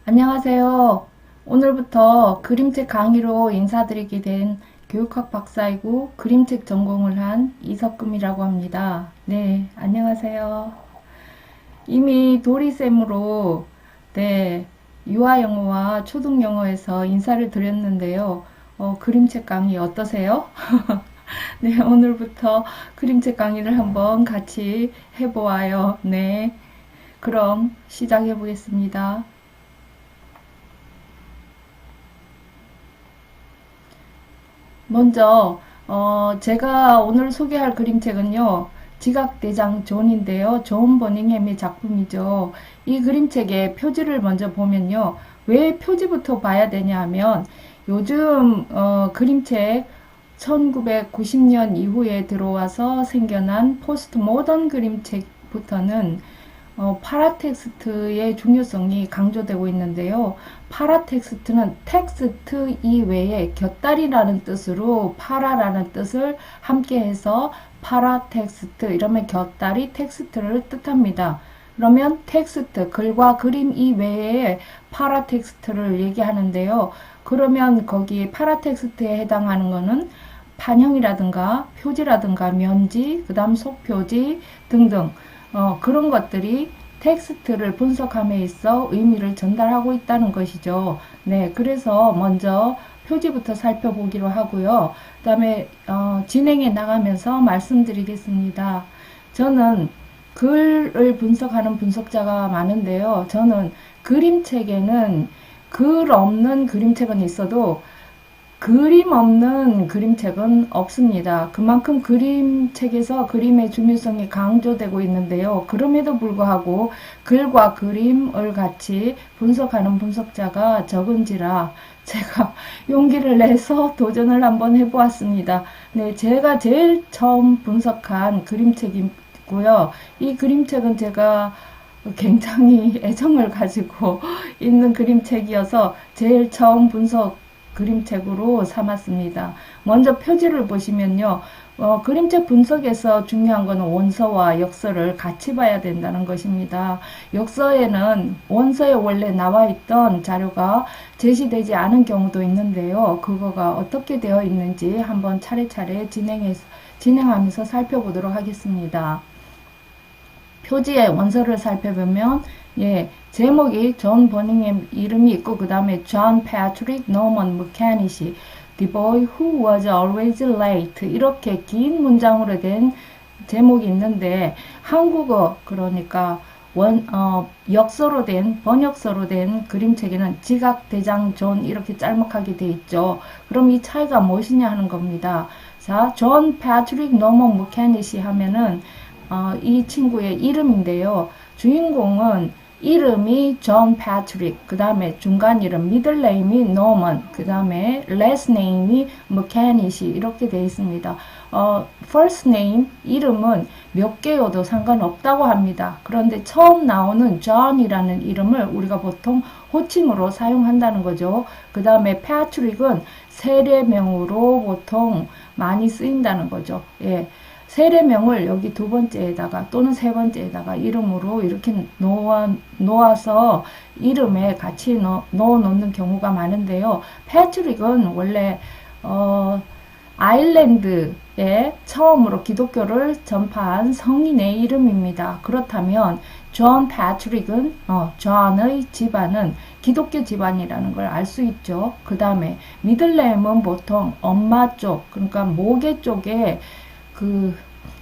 안녕하세요. 오늘부터 그림책 강의로 인사드리게 된 교육학 박사이고 그림책 전공을 한 이석금이라고 합니다. 네, 안녕하세요. 이미 도리쌤으로 유아영어와 초등영어에서 인사를 드렸는데요. 그림책 강의 어떠세요? 네, 오늘부터 그림책 강의를 한번 같이 해보아요. 네, 그럼 시작해 보겠습니다. 먼저 제가 오늘 소개할 그림책은요. 지각대장 존인데요. 존 버닝햄의 작품이죠. 이 그림책의 표지를 먼저 보면요. 왜 표지부터 봐야 되냐 하면 요즘 그림책 1990년 이후에 들어와서 생겨난 포스트 모던 그림책부터는 파라텍스트의 중요성이 강조되고 있는데요. 파라텍스트는 텍스트 이외에 곁다리라는 뜻으로 파라라는 뜻을 함께해서 파라텍스트 이러면 곁다리 텍스트를 뜻합니다. 그러면 텍스트, 글과 그림 이외에 파라텍스트를 얘기하는데요. 그러면 거기 파라텍스트에 해당하는 거는 판형이라든가 표지라든가 면지, 그 다음 속표지 등등 그런 것들이 텍스트를 분석함에 있어 의미를 전달하고 있다는 것이죠. 네, 그래서 먼저 표지부터 살펴보기로 하고요. 그 다음에 진행해 나가면서 말씀드리겠습니다. 저는 글을 분석하는 분석자가 많은데요. 저는 그림책에는 글 없는 그림책은 있어도 그림 없는 그림책은 없습니다. 그만큼 그림책에서 그림의 중요성이 강조되고 있는데요. 그럼에도 불구하고 글과 그림을 같이 분석하는 분석자가 적은지라 제가 용기를 내서 도전을 한번 해보았습니다. 네, 제가 제일 처음 분석한 그림책이고요. 이 그림책은 제가 굉장히 애정을 가지고 있는 그림책이어서 제일 처음 분석 그림책으로 삼았습니다. 먼저 표지를 보시면요. 그림책 분석에서 중요한 것은 원서와 역서를 같이 봐야 된다는 것입니다. 역서에는 원서에 원래 나와 있던 자료가 제시되지 않은 경우도 있는데요. 그거가 어떻게 되어 있는지 한번 차례차례 진행하면서 살펴보도록 하겠습니다. 표지의 원서를 살펴보면 제목이 존 버닝햄 이름이 있고 그 다음에 존 패트릭 노먼 머캐닛이 The Boy Who Was Always Late 이렇게 긴 문장으로 된 제목이 있는데 한국어 그러니까 역서로 된 번역서로 된 그림책에는 지각대장 존 이렇게 짤막하게 돼 있죠. 그럼 이 차이가 무엇이냐 하는 겁니다. 자, 존 패트릭 노먼 머캐닛이 하면은 이 친구의 이름인데요. 주인공은 이름이 존 패트릭, 그 다음에 중간 이름, 미들 네임이 노먼, 그 다음에 last name이 머캐닛이 이렇게 되어 있습니다. first name, 이름은 몇 개여도 상관없다고 합니다. 그런데 처음 나오는 존이라는 이름을 우리가 보통 호칭으로 사용한다는 거죠. 그 다음에 패트릭은 세례명으로 보통 많이 쓰인다는 거죠. 예. 세례명을 여기 두 번째에다가 또는 세 번째에다가 이름으로 이렇게 놓아서 이름에 같이 넣어 놓는 경우가 많은데요. 패트릭은 원래 아일랜드에 처음으로 기독교를 전파한 성인의 이름입니다. 그렇다면 존 패트릭은 존의 집안은 기독교 집안이라는 걸 알 수 있죠. 그 다음에 미들네임은 보통 엄마 쪽 그러니까 모계 쪽에 그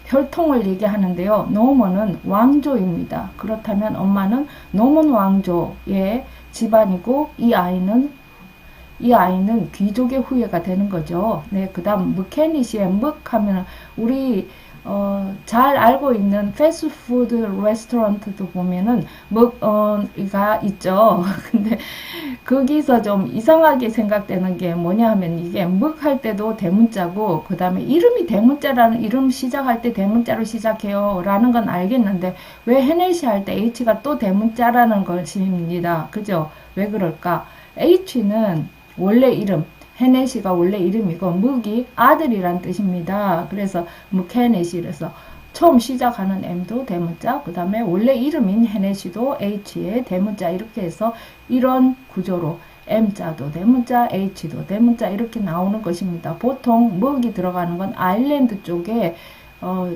혈통을 얘기하는데요. 노먼은 왕조입니다. 그렇다면 엄마는 노먼 왕조의 집안이고 이 아이는 귀족의 후예가 되는 거죠. 네, 그 다음 머캐닛의 묵 하면 우리 잘 알고 있는 패스트푸드 레스토랑트도 보면은 묵가 있죠. 근데 거기서 좀 이상하게 생각되는 게 뭐냐 하면 이게 묵 할 때도 대문자고 그 다음에 이름이 대문자라는 이름 시작할 때 대문자로 시작해요 라는 건 알겠는데 왜 헤네시 할 때 H가 또 대문자라는 것입니다. 그죠? 왜 그럴까? H는 원래 이름 헤네시가 원래 이름이고 묵이 아들이란 뜻입니다. 그래서 묵헤네시 그래서 처음 시작하는 M도 대문자, 그 다음에 원래 이름인 헤네시도 H의 대문자, 이렇게 해서 이런 구조로 M자도 대문자, H도 대문자 이렇게 나오는 것입니다. 보통 먹이 들어가는 건 아일랜드 쪽에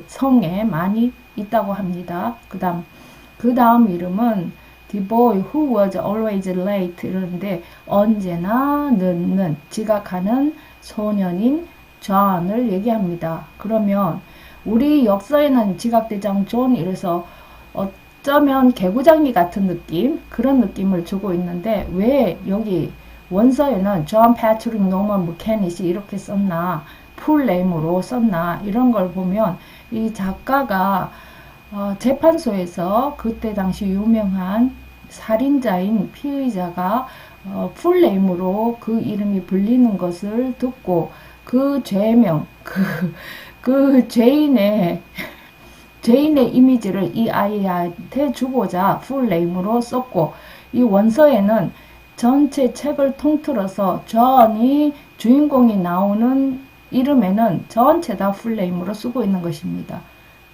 성에 많이 있다고 합니다. 그 다음 이름은 The boy who was always late 이러는데 언제나 늦는 지각하는 소년인 존을 얘기합니다. 그러면 우리 역사에는 지각대장 존 이래서 어쩌면 개구장이 같은 느낌, 그런 느낌을 주고 있는데 왜 여기 원서에는 존 패트릭 노먼 무캐닛이 이렇게 썼나, 풀네임으로 썼나, 이런 걸 보면 이 작가가 재판소에서 그때 당시 유명한 살인자인 피의자가 풀네임으로 그 이름이 불리는 것을 듣고 그 죄명, 그 죄인의 이미지를 이 아이한테 주고자 풀네임으로 썼고, 이 원서에는 전체 책을 통틀어서 존이 주인공이 나오는 이름에는 전체 다 풀네임으로 쓰고 있는 것입니다.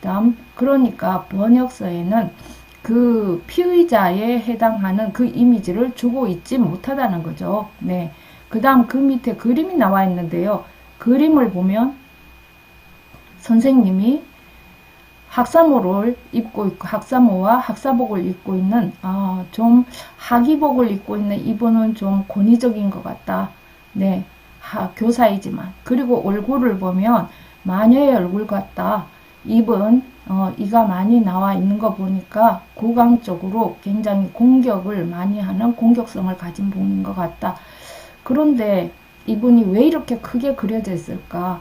다음, 그러니까 번역서에는 그 피의자에 해당하는 그 이미지를 주고 있지 못하다는 거죠. 네. 그 다음 그 밑에 그림이 나와 있는데요. 그림을 보면 선생님이 학사모를 입고 있고, 학사모와 학사복을 입고 있는, 좀 하기복을 입고 있는 이분은 좀 권위적인 것 같다. 네. 교사이지만. 그리고 얼굴을 보면 마녀의 얼굴 같다. 입은 이가 많이 나와 있는 거 보니까 고강적으로 굉장히 공격을 많이 하는 공격성을 가진 분인 것 같다. 그런데 이분이 왜 이렇게 크게 그려져 있을까?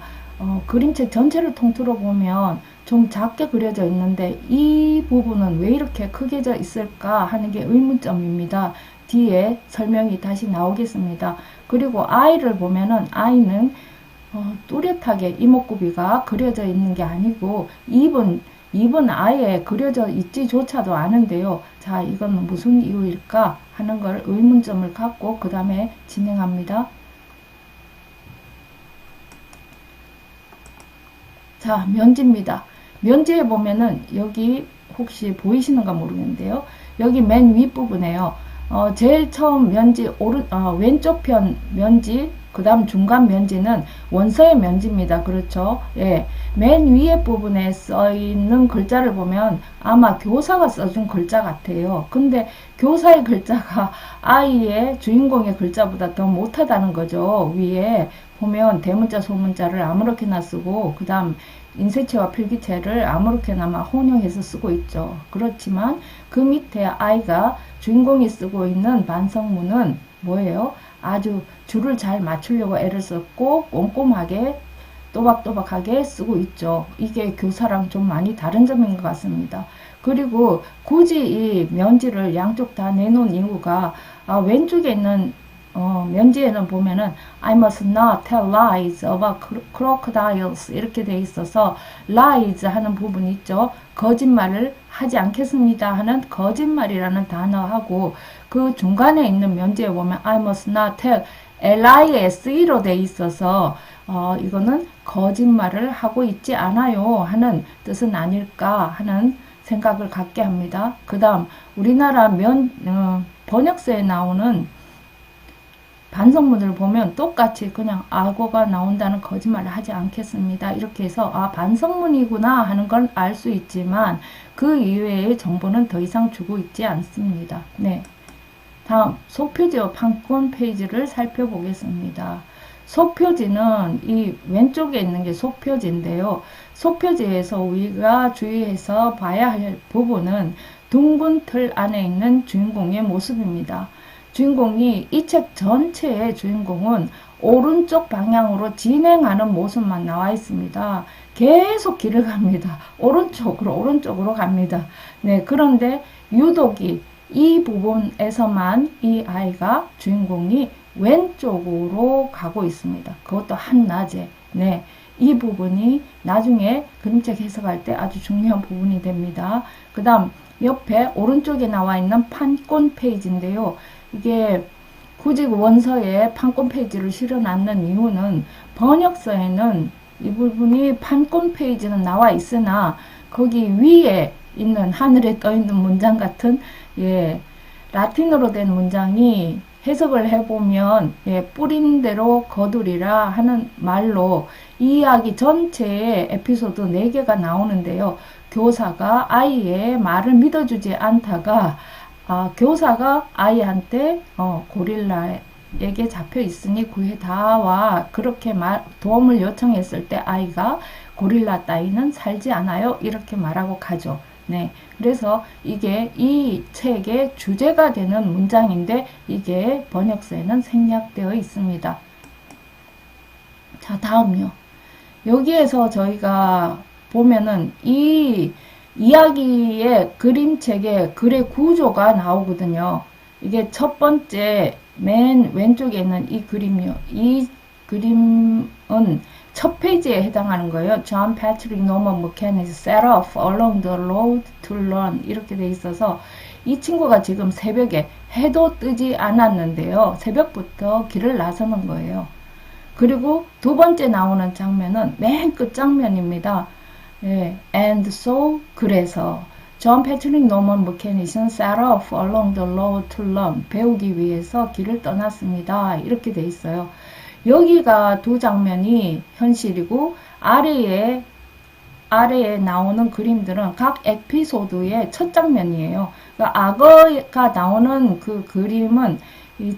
그림책 전체를 통틀어 보면 좀 작게 그려져 있는데 이 부분은 왜 이렇게 크게 져 있을까 하는 게 의문점입니다. 뒤에 설명이 다시 나오겠습니다. 그리고 아이를 보면은 아이는 뚜렷하게 이목구비가 그려져 있는 게 아니고 입은 아예 그려져 있지조차도 않은데요. 자, 이건 무슨 이유일까 하는 걸 의문점을 갖고 그 다음에 진행합니다. 자, 면지입니다. 면지에 보면은 여기 혹시 보이시는가 모르겠는데요. 여기 맨 윗부분에요. 제일 처음 면지 왼쪽 편 면지, 그 다음 중간 면지는 원서의 면지입니다. 그렇죠? 예. 맨 위에 부분에 써 있는 글자를 보면 아마 교사가 써준 글자 같아요. 근데 교사의 글자가 아이의 주인공의 글자보다 더 못하다는 거죠. 위에 보면 대문자 소문자를 아무렇게나 쓰고 그 다음 인쇄체와 필기체를 아무렇게나 막 혼용해서 쓰고 있죠. 그렇지만 그 밑에 아이가 주인공이 쓰고 있는 반성문은 뭐예요? 아주 줄을 잘 맞추려고 애를 썼고 꼼꼼하게 또박또박하게 쓰고 있죠. 이게 교사랑 좀 많이 다른 점인 것 같습니다. 그리고 굳이 이 면지를 양쪽 다 내놓은 이유가 왼쪽에 있는 면지에는 보면은 I must not tell lies about crocodiles 이렇게 돼 있어서 lies 하는 부분이 있죠. 거짓말을 하지 않겠습니다 하는 거짓말이라는 단어하고 그 중간에 있는 면지에 보면 I must not tell LISE로 돼 있어서 이거는 거짓말을 하고 있지 않아요 하는 뜻은 아닐까 하는 생각을 갖게 합니다. 그 다음 우리나라 번역서에 나오는 반성문을 보면 똑같이 그냥 악어가 나온다는 거짓말을 하지 않겠습니다. 이렇게 해서 반성문이구나 하는 걸 알 수 있지만 그 이외의 정보는 더 이상 주고 있지 않습니다. 네. 다음 속표지와 판권 페이지를 살펴보겠습니다. 속표지는 이 왼쪽에 있는 게 속표지인데요. 속표지에서 우리가 주의해서 봐야 할 부분은 둥근 틀 안에 있는 주인공의 모습입니다. 주인공이 이 책 전체의 주인공은 오른쪽 방향으로 진행하는 모습만 나와 있습니다. 계속 길을 갑니다. 오른쪽으로 갑니다. 네, 그런데 유독이 이 부분에서만 이 아이가 주인공이 왼쪽으로 가고 있습니다. 그것도 한낮에. 네, 이 부분이 나중에 그림책 해석할 때 아주 중요한 부분이 됩니다. 그 다음 옆에 오른쪽에 나와 있는 판권 페이지인데요. 이게 굳이 원서에 판권 페이지를 실어놨는 이유는 번역서에는 이 부분이 판권 페이지는 나와 있으나 거기 위에 있는 하늘에 떠 있는 문장 같은 예, 라틴어로 된 문장이 해석을 해보면 예, 뿌린 대로 거두리라 하는 말로 이 이야기 전체에 에피소드 4개가 나오는데요. 교사가 아이의 말을 믿어주지 않다가 교사가 아이한테 고릴라에게 잡혀 있으니 구해다와 그렇게 도움을 요청했을 때 아이가 고릴라 따위는 살지 않아요. 이렇게 말하고 가죠. 네. 그래서 이게 이 책의 주제가 되는 문장인데 이게 번역서에는 생략되어 있습니다. 자, 다음요. 여기에서 저희가 보면은 이 이야기의 그림책의 글의 구조가 나오거든요. 이게 첫 번째 맨 왼쪽에 있는 이 그림이요. 이 그림은 첫 페이지에 해당하는 거예요. John Patrick Norman McCann is set off along the road to learn 이렇게 돼 있어서 이 친구가 지금 새벽에 해도 뜨지 않았는데요. 새벽부터 길을 나서는 거예요. 그리고 두 번째 나오는 장면은 맨 끝 장면입니다. 예, and so 그래서 John Patrick Norman McCann is set off along the road to learn 배우기 위해서 길을 떠났습니다. 이렇게 돼 있어요. 여기가 두 장면이 현실이고 아래에 나오는 그림들은 각 에피소드의 첫 장면이에요. 그러니까 악어가 나오는 그 그림은 이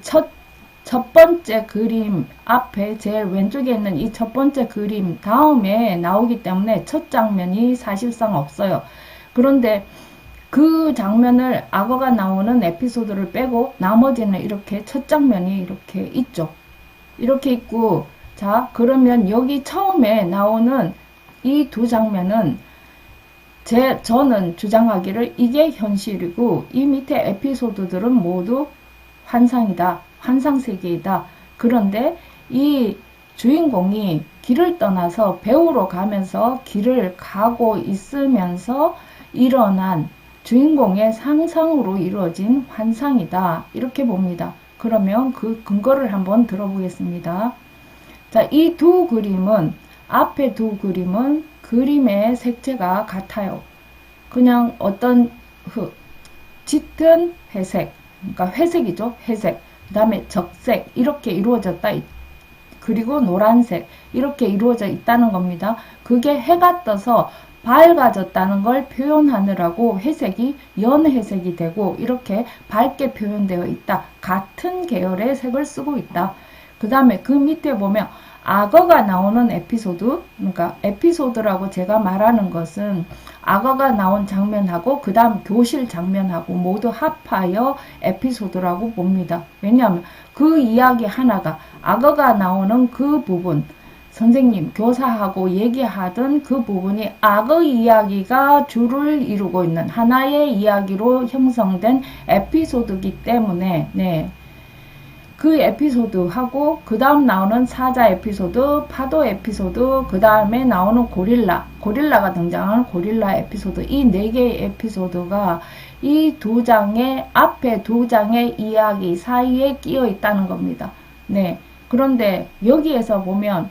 첫 번째 그림 앞에 제일 왼쪽에 있는 이 첫 번째 그림 다음에 나오기 때문에 첫 장면이 사실상 없어요. 그런데 그 장면을 악어가 나오는 에피소드를 빼고 나머지는 이렇게 첫 장면이 이렇게 있죠. 이렇게 있고 자 그러면 여기 처음에 나오는 이 두 장면은 저는 주장하기를 이게 현실이고 이 밑에 에피소드들은 모두 환상이다. 환상세계이다. 그런데 이 주인공이 길을 떠나서 배우러 가면서 길을 가고 있으면서 일어난 주인공의 상상으로 이루어진 환상이다. 이렇게 봅니다. 그러면 그 근거를 한번 들어보겠습니다. 자, 이 두 그림은 앞에 두 그림은 그림의 색채가 같아요. 그냥 어떤 짙은 회색, 그러니까 회색이죠. 회색. 그 다음에 적색 이렇게 이루어졌다. 그리고 노란색 이렇게 이루어져 있다는 겁니다. 그게 해가 떠서 밝아졌다는 걸 표현하느라고 회색이 연회색이 되고 이렇게 밝게 표현되어 있다. 같은 계열의 색을 쓰고 있다. 그 다음에 그 밑에 보면 악어가 나오는 에피소드, 그러니까 에피소드라고 제가 말하는 것은 악어가 나온 장면하고 그 다음 교실 장면하고 모두 합하여 에피소드라고 봅니다. 왜냐하면 그 이야기 하나가 악어가 나오는 그 부분, 선생님, 교사하고 얘기하던 그 부분이 악어 이야기가 주를 이루고 있는 하나의 이야기로 형성된 에피소드이기 때문에 네. 그 에피소드하고 그 다음 나오는 사자 에피소드, 파도 에피소드, 그 다음에 나오는 고릴라가 등장하는 고릴라 에피소드 이 4개의 에피소드가 이 두 장의 앞에 두 장의 이야기 사이에 끼어 있다는 겁니다. 네. 그런데 여기에서 보면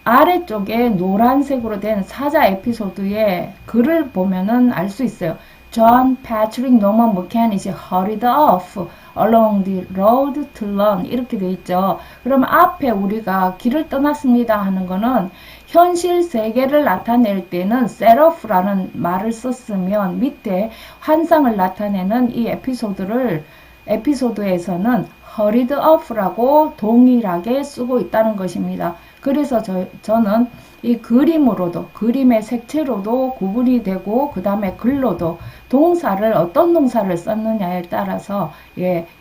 아래쪽에 노란색으로 된 사자 에피소드의 글을 보면은 알 수 있어요. John Patrick Norman McCann is hurried off along the road to learn 이렇게 돼 있죠. 그러면 앞에 우리가 길을 떠났습니다 하는 거는 현실 세계를 나타낼 때는 set off라는 말을 썼으면 밑에 환상을 나타내는 이 에피소드에서는 hurried off라고 동일하게 쓰고 있다는 것입니다. 그래서 저는 이 그림으로도 그림의 색채로도 구분이 되고 그 다음에 글로도 동사를 어떤 동사를 썼느냐에 따라서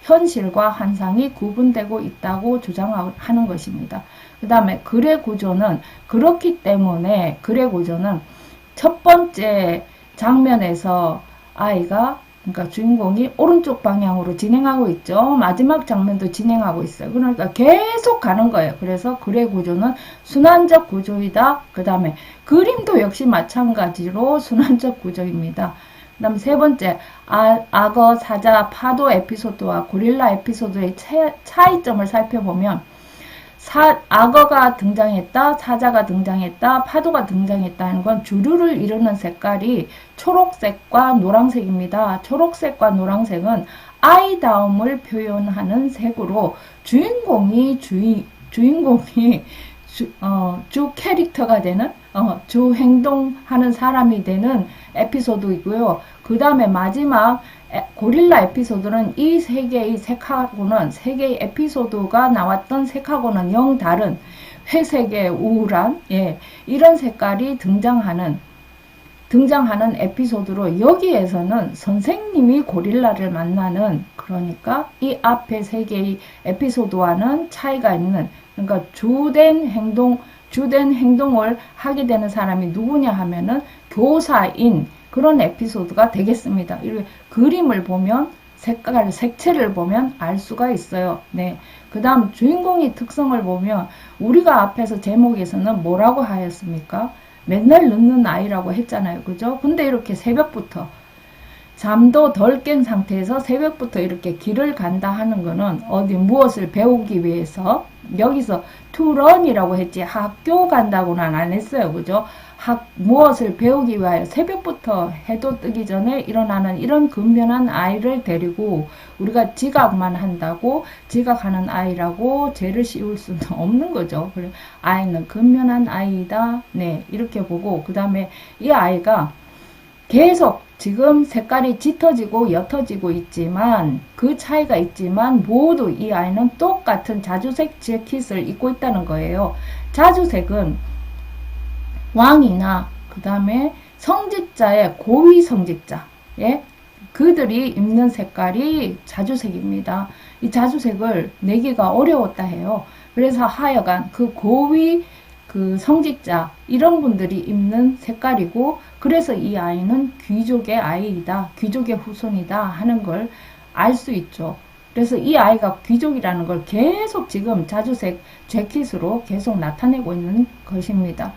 현실과 환상이 구분되고 있다고 주장하는 것입니다. 그 다음에 글의 구조는 그렇기 때문에 글의 구조는 첫 번째 장면에서 그러니까 주인공이 오른쪽 방향으로 진행하고 있죠. 마지막 장면도 진행하고 있어요. 그러니까 계속 가는 거예요. 그래서 글의 구조는 순환적 구조이다. 그 다음에 그림도 역시 마찬가지로 순환적 구조입니다. 그 다음 세 번째, 악어, 사자, 파도 에피소드와 고릴라 에피소드의 차이점을 살펴보면 악어가 등장했다, 사자가 등장했다, 파도가 등장했다 하는 건 주류를 이루는 색깔이 초록색과 노란색입니다. 초록색과 노란색은 아이다움을 표현하는 색으로 주인공이 주 캐릭터가 되는 주 행동하는 사람이 되는 에피소드이고요. 그 다음에 마지막 고릴라 에피소드는 이 세 개의 색하고는 세 개의 에피소드가 나왔던 색하고는 영 다른 회색의 우울한 이런 색깔이 등장하는 에피소드로 여기에서는 선생님이 고릴라를 만나는 그러니까 이 앞에 세 개의 에피소드와는 차이가 있는 그러니까 주된 행동을 하게 되는 사람이 누구냐 하면은 교사인 그런 에피소드가 되겠습니다. 이렇게 그림을 보면 색채를 보면 알 수가 있어요. 네. 그 다음 주인공의 특성을 보면 우리가 앞에서 제목에서는 뭐라고 하였습니까? 맨날 늦는 아이라고 했잖아요. 그죠? 근데 이렇게 새벽부터 잠도 덜 깬 상태에서 새벽부터 이렇게 길을 간다 하는 거는 무엇을 배우기 위해서 여기서 to run이라고 했지 학교 간다고는 안 했어요. 그죠? 무엇을 배우기 위하여 새벽부터 해도 뜨기 전에 일어나는 이런 근면한 아이를 데리고 우리가 지각만 한다고 지각하는 아이라고 죄를 씌울 수는 없는 거죠. 그래 아이는 근면한 아이다. 네, 이렇게 보고 그 다음에 이 아이가 계속 지금 색깔이 짙어지고 옅어지고 있지만 그 차이가 있지만 모두 이 아이는 똑같은 자주색 재킷을 입고 있다는 거예요. 자주색은 왕이나 그 다음에 성직자의 고위 성직자 그들이 입는 색깔이 자주색입니다. 이 자주색을 내기가 어려웠다 해요. 그래서 하여간 그 고위 성직자 이런 분들이 입는 색깔이고 그래서 이 아이는 귀족의 아이이다. 귀족의 후손이다 하는 걸 알 수 있죠. 그래서 이 아이가 귀족이라는 걸 계속 지금 자주색 재킷으로 계속 나타내고 있는 것입니다.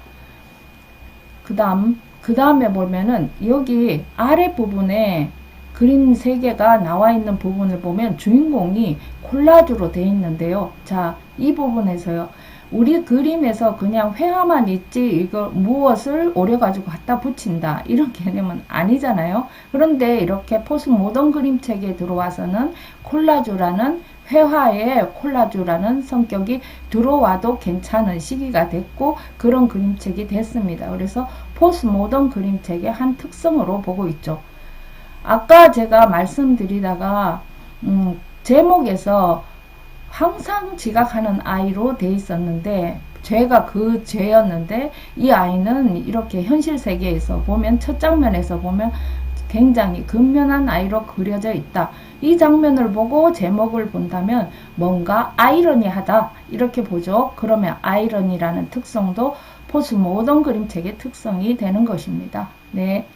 그 다음에 보면은 여기 아랫부분에 그림 3개가 나와 있는 부분을 보면 주인공이 콜라주로 되어 있는데요. 자, 이 부분에서요. 우리 그림에서 그냥 회화만 있지 이거 무엇을 오려가지고 갖다 붙인다 이런 개념은 아니잖아요. 그런데 이렇게 포스 모던 그림책에 들어와서는 콜라주라는 회화에 콜라주라는 성격이 들어와도 괜찮은 시기가 됐고 그런 그림책이 됐습니다. 그래서 포스 모던 그림책의 한 특성으로 보고 있죠. 아까 제가 말씀드리다가 제목에서 항상 지각하는 아이로 돼 있었는데 죄가 그 죄였는데 이 아이는 이렇게 현실 세계에서 보면 첫 장면에서 보면 굉장히 근면한 아이로 그려져 있다. 이 장면을 보고 제목을 본다면 뭔가 아이러니하다 이렇게 보죠. 그러면 아이러니라는 특성도 포스 모던 그림책의 특성이 되는 것입니다. 네.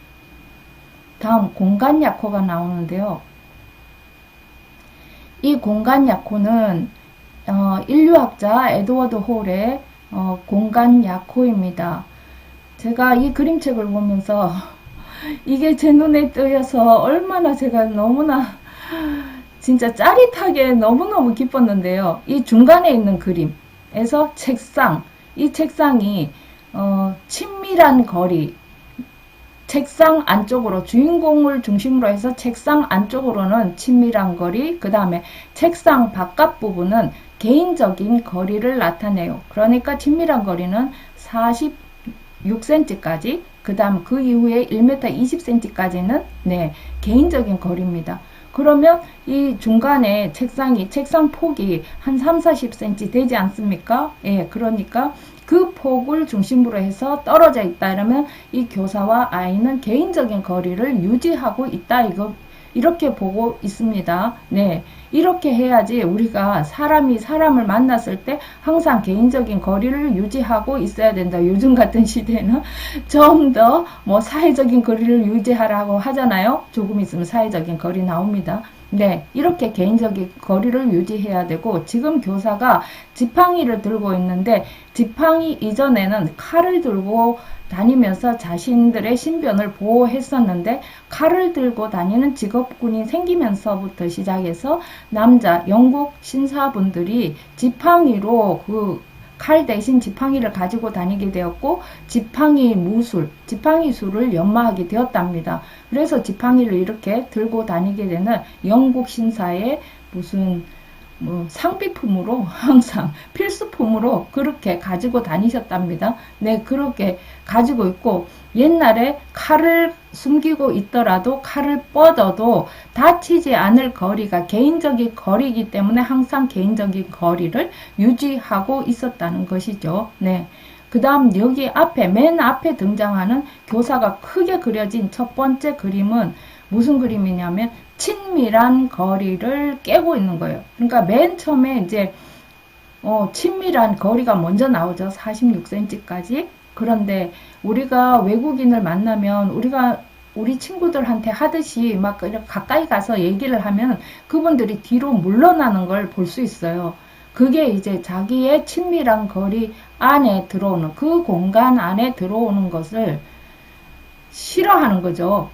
다음 공간 약호가 나오는데요. 이 공간 약호는 인류학자 에드워드 홀의 공간 약호입니다. 제가 이 그림책을 보면서 이게 제 눈에 띄어서 얼마나 제가 너무나 진짜 짜릿하게 너무너무 기뻤는데요. 이 중간에 있는 그림에서 이 책상이 친밀한 거리 책상 안쪽으로 주인공을 중심으로 해서 책상 안쪽으로는 친밀한 거리 그 다음에 책상 바깥 부분은 개인적인 거리를 나타내요. 그러니까 친밀한 거리는 46cm까지 그 다음 그 이후에 1m 20cm까지는 개인적인 거리입니다. 그러면 이 중간에 책상 폭이 한 30-40cm 되지 않습니까? 그러니까 그 폭을 중심으로 해서 떨어져 있다 이러면 이 교사와 아이는 개인적인 거리를 유지하고 있다 이렇게 보고 있습니다. 네, 이렇게 해야지 우리가 사람이 사람을 만났을 때 항상 개인적인 거리를 유지하고 있어야 된다. 요즘 같은 시대는 좀 더 사회적인 거리를 유지하라고 하잖아요. 조금 있으면 사회적인 거리 나옵니다. 네, 이렇게 개인적인 거리를 유지해야 되고 지금 교사가 지팡이를 들고 있는데 지팡이 이전에는 칼을 들고 다니면서 자신들의 신변을 보호했었는데 칼을 들고 다니는 직업군이 생기면서부터 시작해서 남자 영국 신사분들이 지팡이로 칼 대신 지팡이를 가지고 다니게 되었고 지팡이 술을 연마하게 되었답니다. 그래서 지팡이를 이렇게 들고 다니게 되는 영국 신사의 무슨 상비품으로 항상 필수품으로 그렇게 가지고 다니셨답니다. 네, 그렇게 가지고 있고 옛날에 칼을 숨기고 있더라도 칼을 뻗어도 다치지 않을 거리가 개인적인 거리이기 때문에 항상 개인적인 거리를 유지하고 있었다는 것이죠. 네. 그 다음 여기 앞에 맨 앞에 등장하는 교사가 크게 그려진 첫 번째 그림은 무슨 그림이냐면 친밀한 거리를 깨고 있는 거예요. 그러니까 맨 처음에 이제 친밀한 거리가 먼저 나오죠. 46cm까지. 그런데 우리가 외국인을 만나면 우리 친구들한테 하듯이 막 가까이 가서 얘기를 하면 그분들이 뒤로 물러나는 걸 볼 수 있어요. 그게 이제 자기의 친밀한 거리 안에 들어오는, 그 공간 안에 들어오는 것을 싫어하는 거죠.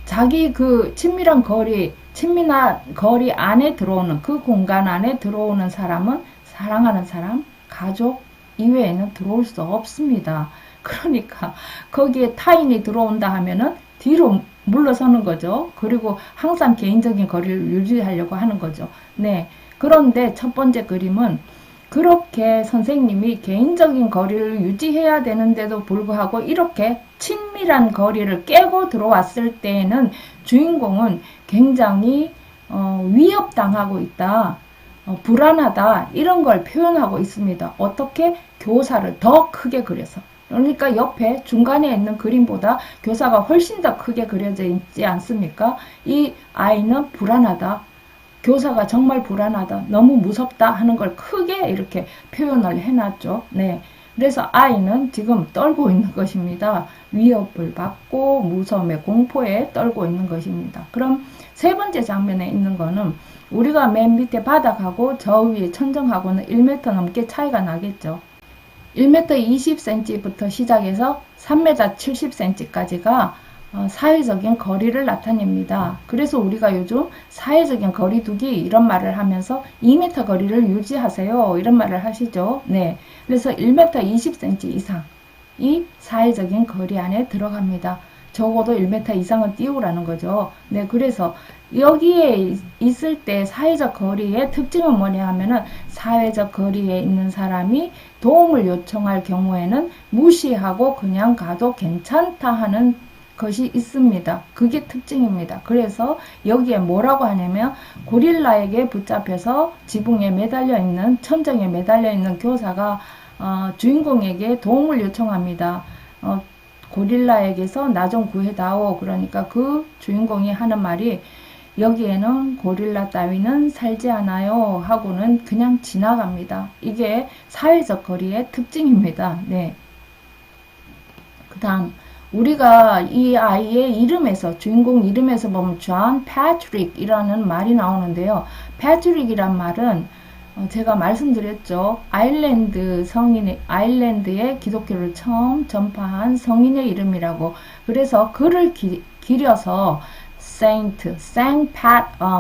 자기 그 친밀한 거리 안에 들어오는, 그 공간 안에 들어오는 사람은 사랑하는 사람, 가족 이외에는 들어올 수 없습니다. 그러니까 거기에 타인이 들어온다 하면은 뒤로 물러서는 거죠. 그리고 항상 개인적인 거리를 유지하려고 하는 거죠. 네. 그런데 첫 번째 그림은 그렇게 선생님이 개인적인 거리를 유지해야 되는데도 불구하고 이렇게 친밀한 거리를 깨고 들어왔을 때에는 주인공은 굉장히 위협당하고 있다, 불안하다, 이런 걸 표현하고 있습니다. 어떻게? 교사를 더 크게 그려서. 그러니까 옆에 중간에 있는 그림보다 교사가 훨씬 더 크게 그려져 있지 않습니까? 이 아이는 불안하다, 교사가 정말 불안하다, 너무 무섭다 하는 걸 크게 이렇게 표현을 해놨죠. 네. 그래서 아이는 지금 떨고 있는 것입니다. 위협을 받고 무서움에, 공포에 떨고 있는 것입니다. 그럼 세 번째 장면에 있는 거는 우리가 맨 밑에 바닥하고 저 위에 천정하고는 1m 넘게 차이가 나겠죠. 1m 20cm부터 시작해서 3m 70cm까지가 사회적인 거리를 나타냅니다. 그래서 우리가 요즘 사회적인 거리두기 이런 말을 하면서 2m 거리를 유지하세요, 이런 말을 하시죠. 네. 그래서 1m 20cm 이상이 사회적인 거리 안에 들어갑니다. 적어도 1m 이상은 띄우라는 거죠. 네. 그래서 여기에 있을 때 사회적 거리의 특징은 뭐냐 하면은 사회적 거리에 있는 사람이 도움을 요청할 경우에는 무시하고 그냥 가도 괜찮다 하는 것이 있습니다. 그게 특징입니다. 그래서 여기에 뭐라고 하냐면 고릴라에게 붙잡혀서 지붕에 매달려 있는, 천정에 매달려 있는 교사가 주인공에게 도움을 요청합니다. 고릴라에게서 나 좀 구해다오. 그러니까 그 주인공이 하는 말이 여기에는 고릴라 따위는 살지 않아요 하고는 그냥 지나갑니다. 이게 사회적 거리의 특징입니다. 네. 그 다음 우리가 이 아이의 이름에서, 주인공 이름에서 보면 존 패트릭이라는 말이 나오는데요. 패트릭이란 말은 제가 말씀드렸죠. 아일랜드의 기독교를 처음 전파한 성인의 이름이라고. 그래서 그를 기려서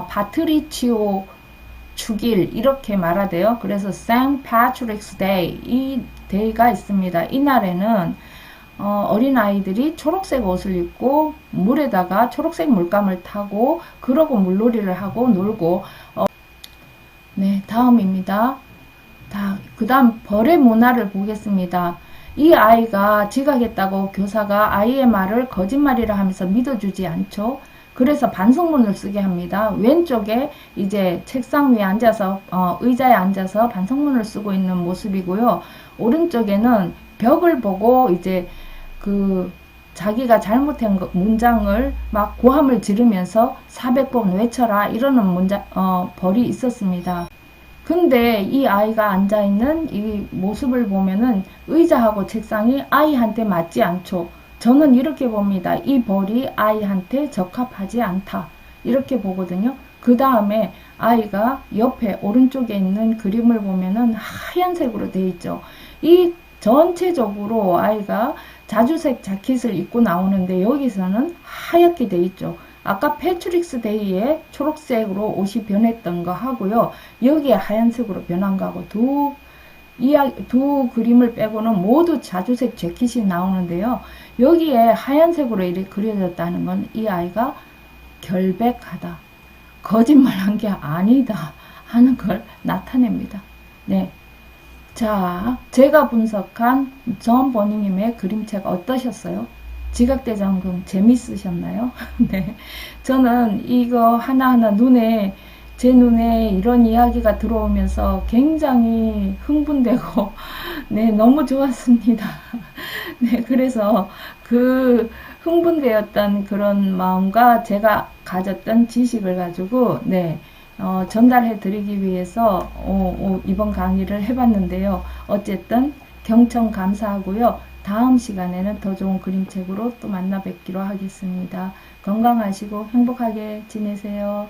파트리치오 축일 이렇게 말하대요. 그래서 St. Patrick's Day, 이 데이가 있습니다. 이날에는 어린아이들이 초록색 옷을 입고 물에다가 초록색 물감을 타고 그러고 물놀이를 하고 놀고. 네, 다음입니다. 그 다음 벌의 문화를 보겠습니다. 이 아이가 지각했다고 교사가 아이의 말을 거짓말이라 하면서 믿어주지 않죠. 그래서 반성문을 쓰게 합니다. 왼쪽에 이제 책상 위에 앉아서 의자에 앉아서 반성문을 쓰고 있는 모습이고요. 오른쪽에는 벽을 보고 이제 자기가 잘못한 문장을 막 고함을 지르면서 400번 외쳐라 이러는 벌이 있었습니다. 근데 이 아이가 앉아있는 이 모습을 보면은 의자하고 책상이 아이한테 맞지 않죠. 저는 이렇게 봅니다. 이 벌이 아이한테 적합하지 않다, 이렇게 보거든요. 그 다음에 아이가 옆에 오른쪽에 있는 그림을 보면은 하얀색으로 되어 있죠. 이 전체적으로 아이가 자주색 자켓을 입고 나오는데 여기서는 하얗게 돼 있죠. 아까 패트릭스 데이에 초록색으로 옷이 변했던 거 하고요. 여기에 하얀색으로 변한 거하고 두 그림을 빼고는 모두 자주색 재킷이 나오는데요. 여기에 하얀색으로 이렇게 그려졌다는 건 이 아이가 결백하다, 거짓말한 게 아니다 하는 걸 나타냅니다. 네. 자, 제가 분석한 존 버닝님의 그림책 어떠셨어요? 지각대장금 재밌으셨나요? 네. 저는 이거 하나하나 제 눈에 이런 이야기가 들어오면서 굉장히 흥분되고, 네, 너무 좋았습니다. 네, 그래서 그 흥분되었던 그런 마음과 제가 가졌던 지식을 가지고, 네, 전달해 드리기 위해서 이번 강의를 해봤는데요. 어쨌든 경청 감사하고요. 다음 시간에는 더 좋은 그림책으로 또 만나 뵙기로 하겠습니다. 건강하시고 행복하게 지내세요.